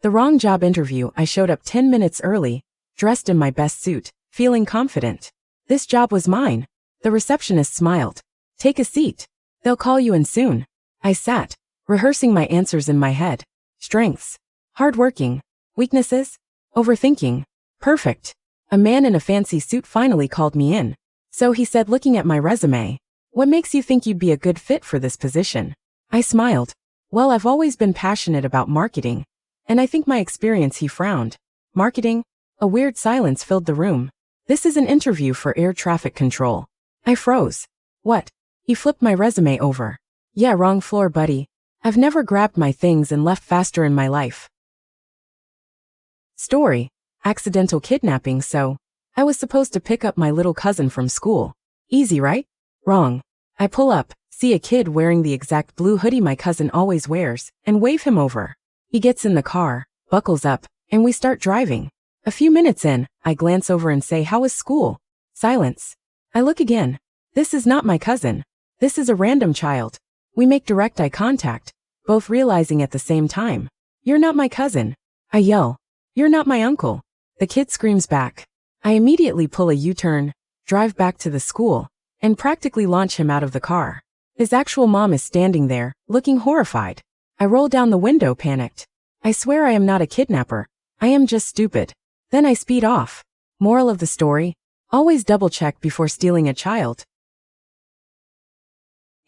The wrong job interview. I showed up 10 minutes early, dressed in my best suit, feeling confident. This job was mine. The receptionist smiled. Take a seat. They'll call you in soon. I sat, rehearsing my answers in my head. Strengths. Hardworking. Weaknesses. Overthinking. Perfect. A man in a fancy suit finally called me in. So he said, looking at my resume, what makes you think you'd be a good fit for this position? I smiled. Well, I've always been passionate about marketing. And I think my experience. He frowned. Marketing? A weird silence filled the room. This is an interview for air traffic control. I froze. What? He flipped my resume over. Yeah, wrong floor, buddy. I've never grabbed my things and left faster in my life. Story. Accidental kidnapping. So, I was supposed to pick up my little cousin from school. Easy, right? Wrong. I pull up, see a kid wearing the exact blue hoodie my cousin always wears, and wave him over. He gets in the car, buckles up, and we start driving. A few minutes in, I glance over and say, how was school? Silence. I look again. This is not my cousin. This is a random child. We make direct eye contact, both realizing at the same time. You're not my cousin. I yell. You're not my uncle. The kid screams back. I immediately pull a U-turn, drive back to the school, and practically launch him out of the car. His actual mom is standing there, looking horrified. I roll down the window, panicked. I swear I am not a kidnapper. I am just stupid. Then I speed off. Moral of the story: always double-check before stealing a child.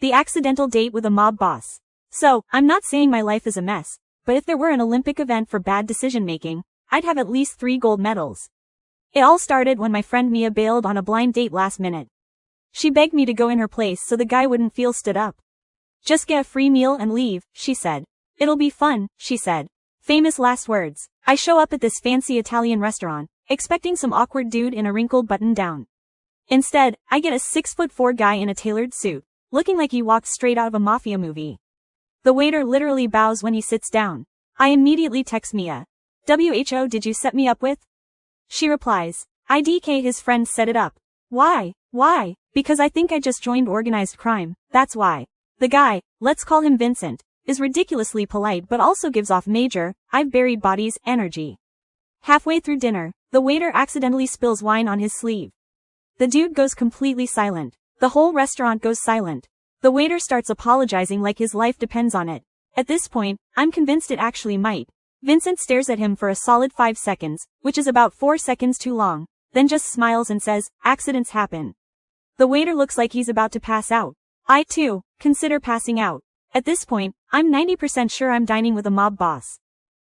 The accidental date with a mob boss. So, I'm not saying my life is a mess, but if there were an Olympic event for bad decision-making, I'd have at least 3 gold medals. It all started when my friend Mia bailed on a blind date last minute. She begged me to go in her place so the guy wouldn't feel stood up. Just get a free meal and leave, she said. It'll be fun, she said. Famous last words. I show up at this fancy Italian restaurant, expecting some awkward dude in a wrinkled button-down. Instead, I get a 6'4" guy in a tailored suit, looking like he walked straight out of a mafia movie. The waiter literally bows when he sits down. I immediately text Mia. "WHO, did you set me up with?" She replies, "IDK, his friend set it up." Why? Why? Because I think I just joined organized crime, that's why. The guy, let's call him Vincent, is ridiculously polite but also gives off major, I've buried bodies, energy. Halfway through dinner, the waiter accidentally spills wine on his sleeve. The dude goes completely silent. The whole restaurant goes silent. The waiter starts apologizing like his life depends on it. At this point, I'm convinced it actually might. Vincent stares at him for a solid 5 seconds, which is about 4 seconds too long, then just smiles and says, "Accidents happen." The waiter looks like he's about to pass out. I too, consider passing out. At this point, I'm 90% sure I'm dining with a mob boss.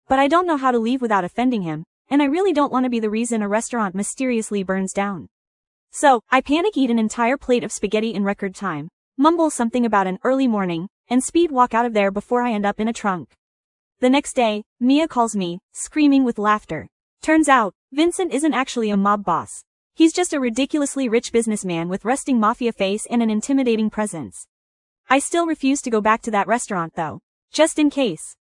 But I don't know how to leave without offending him, and I really don't want to be the reason a restaurant mysteriously burns down. So, I panic eat an entire plate of spaghetti in record time, mumble something about an early morning, and speed walk out of there before I end up in a trunk. The next day, Mia calls me, screaming with laughter. Turns out, Vincent isn't actually a mob boss. He's just a ridiculously rich businessman with resting mafia face and an intimidating presence. I still refuse to go back to that restaurant though. Just in case.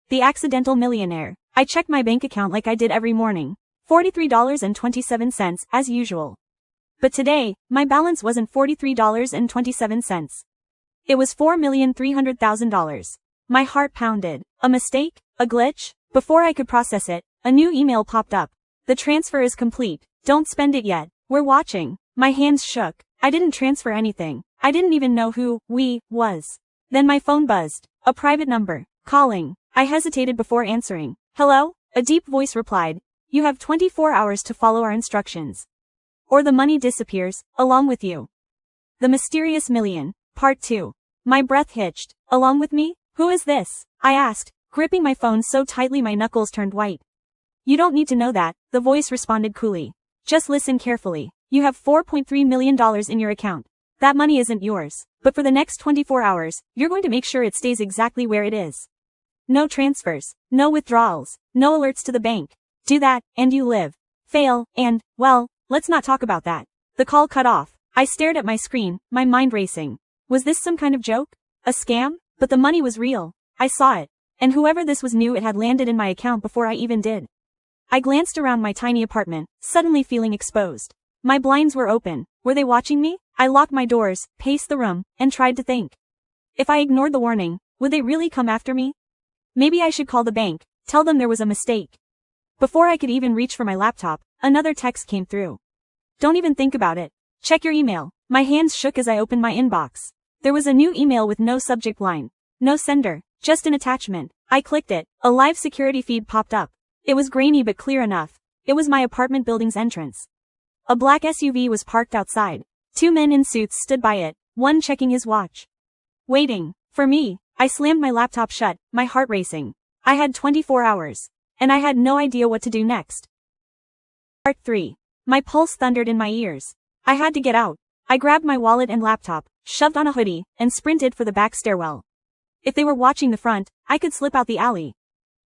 The accidental millionaire. I check my bank account like I did every morning. $43.27 as usual. But today, my balance wasn't $43.27. It was $4,300,000. My heart pounded. A mistake? A glitch? Before I could process it, a new email popped up. The transfer is complete. Don't spend it yet. We're watching. My hands shook. I didn't transfer anything. I didn't even know who we was. Then my phone buzzed. A private number. Calling. I hesitated before answering. Hello? A deep voice replied. You have 24 hours to follow our instructions. Or the money disappears, along with you. The Mysterious Million. Part 2. My breath hitched. Along with me? Who is this? I asked, gripping my phone so tightly my knuckles turned white. You don't need to know that, the voice responded coolly. Just listen carefully. You have $4.3 million in your account. That money isn't yours, but for the next 24 hours, you're going to make sure it stays exactly where it is. No transfers, no withdrawals, no alerts to the bank. Do that, and you live. Fail, and, well, let's not talk about that. The call cut off. I stared at my screen, my mind racing. Was this some kind of joke? A scam? But the money was real. I saw it. And whoever this was knew it had landed in my account before I even did. I glanced around my tiny apartment, suddenly feeling exposed. My blinds were open. Were they watching me? I locked my doors, paced the room, and tried to think. If I ignored the warning, would they really come after me? Maybe I should call the bank, tell them there was a mistake. Before I could even reach for my laptop, another text came through. Don't even think about it. Check your email. My hands shook as I opened my inbox. There was a new email with no subject line. No sender, just an attachment. I clicked it. A live security feed popped up. It was grainy but clear enough. It was my apartment building's entrance. A black SUV was parked outside. 2 men in suits stood by it, one checking his watch. Waiting. For me. I slammed my laptop shut, my heart racing. I had 24 hours. And I had no idea what to do next. Part 3. My pulse thundered in my ears. I had to get out. I grabbed my wallet and laptop, shoved on a hoodie, and sprinted for the back stairwell. If they were watching the front, I could slip out the alley.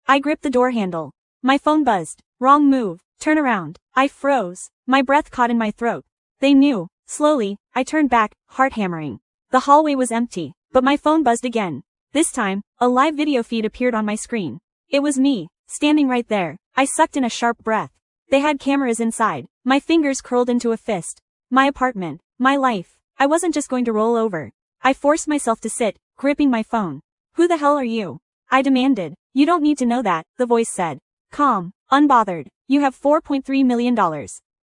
I gripped the door handle. My phone buzzed. Wrong move. Turn around. I froze. My breath caught in my throat. They knew. Slowly, I turned back, heart hammering. The hallway was empty, but my phone buzzed again. This time, a live video feed appeared on my screen. It was me, standing right there. I sucked in a sharp breath. They had cameras inside. My fingers curled into a fist. My apartment. My life. I wasn't just going to roll over. I forced myself to sit, gripping my phone. Who the hell are you? I demanded. You don't need to know that, the voice said. Calm, unbothered. You have $4.3 million.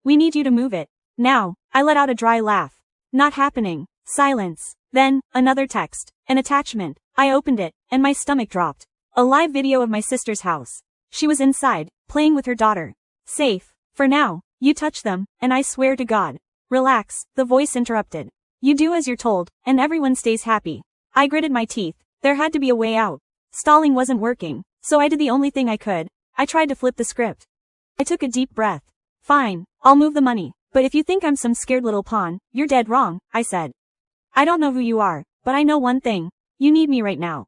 We need you to move it. Now. I let out a dry laugh. Not happening. Silence. Then, another text. An attachment. I opened it, and my stomach dropped. A live video of my sister's house. She was inside, playing with her daughter. Safe. For now. You touch them, and I swear to God. Relax, the voice interrupted. You do as you're told, and everyone stays happy. I gritted my teeth. There had to be a way out. Stalling wasn't working, so I did the only thing I could. I tried to flip the script. I took a deep breath. Fine, I'll move the money, but if you think I'm some scared little pawn, you're dead wrong, I said. I don't know who you are, but I know one thing. You need me right now.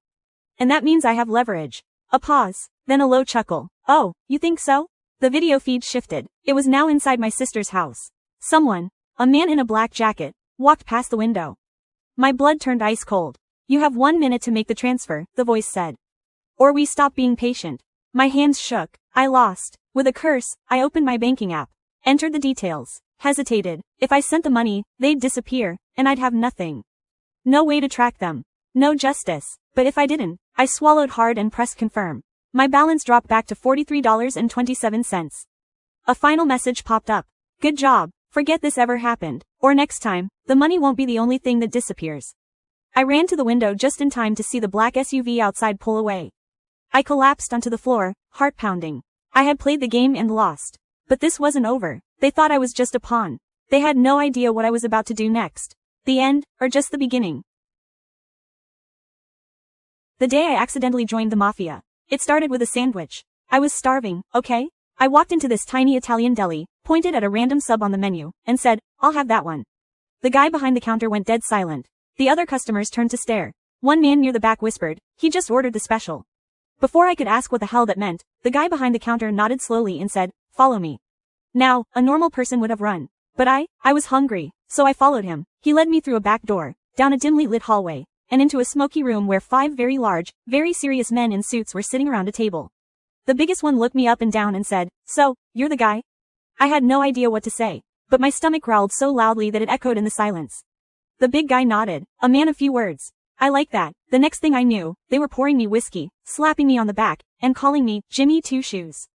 And that means I have leverage. A pause, then a low chuckle. Oh, you think so? The video feed shifted. It was now inside my sister's house. Someone, a man in a black jacket, walked past the window. My blood turned ice cold. You have 1 minute to make the transfer, the voice said. Or we stop being patient. My hands shook. I lost. With a curse, I opened my banking app. Entered the details. Hesitated. If I sent the money, they'd disappear, and I'd have nothing. No way to track them. No justice. But if I didn't, I swallowed hard and pressed confirm. My balance dropped back to $43.27. A final message popped up. Good job. Forget this ever happened. Or next time, the money won't be the only thing that disappears. I ran to the window just in time to see the black SUV outside pull away. I collapsed onto the floor, heart pounding. I had played the game and lost. But this wasn't over. They thought I was just a pawn. They had no idea what I was about to do next. The end, or just the beginning. The day I accidentally joined the mafia. It started with a sandwich. I was starving, okay? I walked into this tiny Italian deli, pointed at a random sub on the menu, and said, I'll have that one. The guy behind the counter went dead silent. The other customers turned to stare. One man near the back whispered, he just ordered the special. Before I could ask what the hell that meant, the guy behind the counter nodded slowly and said, follow me. Now, a normal person would have run. But I was hungry, so I followed him. He led me through a back door, down a dimly lit hallway, and into a smoky room where 5 very large, very serious men in suits were sitting around a table. The biggest one looked me up and down and said, so, you're the guy? I had no idea what to say, but my stomach growled so loudly that it echoed in the silence. The big guy nodded, a man of few words. I like that. The next thing I knew, they were pouring me whiskey, slapping me on the back, and calling me Jimmy Two Shoes.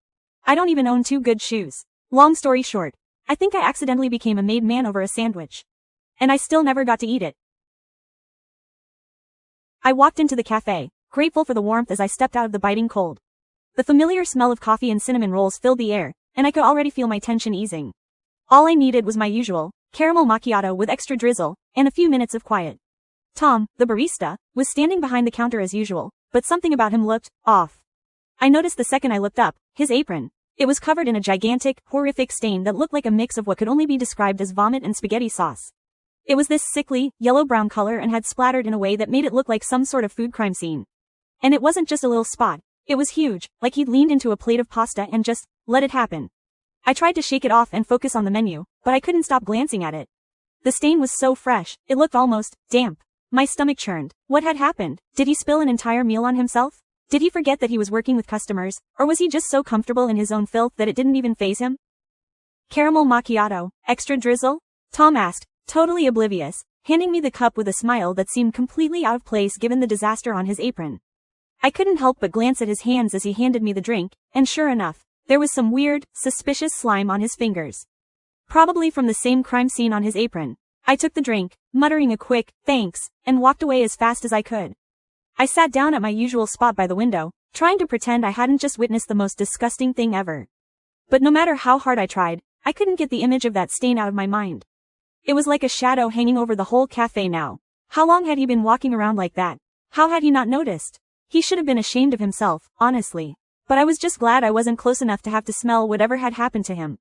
I don't even own 2 good shoes. Long story short, I think I accidentally became a made man over a sandwich. And I still never got to eat it. I walked into the cafe, grateful for the warmth as I stepped out of the biting cold. The familiar smell of coffee and cinnamon rolls filled the air, and I could already feel my tension easing. All I needed was my usual, caramel macchiato with extra drizzle, and a few minutes of quiet. Tom, the barista, was standing behind the counter as usual, but something about him looked off. I noticed the second I looked up, his apron. It was covered in a gigantic, horrific stain that looked like a mix of what could only be described as vomit and spaghetti sauce. It was this sickly, yellow-brown color and had splattered in a way that made it look like some sort of food crime scene. And it wasn't just a little spot. It was huge, like he'd leaned into a plate of pasta and just let it happen. I tried to shake it off and focus on the menu, but I couldn't stop glancing at it. The stain was so fresh, it looked almost damp. My stomach churned. What had happened? Did he spill an entire meal on himself? Did he forget that he was working with customers, or was he just so comfortable in his own filth that it didn't even faze him? Caramel macchiato, extra drizzle? Tom asked, totally oblivious, handing me the cup with a smile that seemed completely out of place given the disaster on his apron. I couldn't help but glance at his hands as he handed me the drink, and sure enough, there was some weird, suspicious slime on his fingers. Probably from the same crime scene on his apron. I took the drink, muttering a quick, thanks, and walked away as fast as I could. I sat down at my usual spot by the window, trying to pretend I hadn't just witnessed the most disgusting thing ever. But no matter how hard I tried, I couldn't get the image of that stain out of my mind. It was like a shadow hanging over the whole cafe now. How long had he been walking around like that? How had he not noticed? He should have been ashamed of himself, honestly. But I was just glad I wasn't close enough to have to smell whatever had happened to him.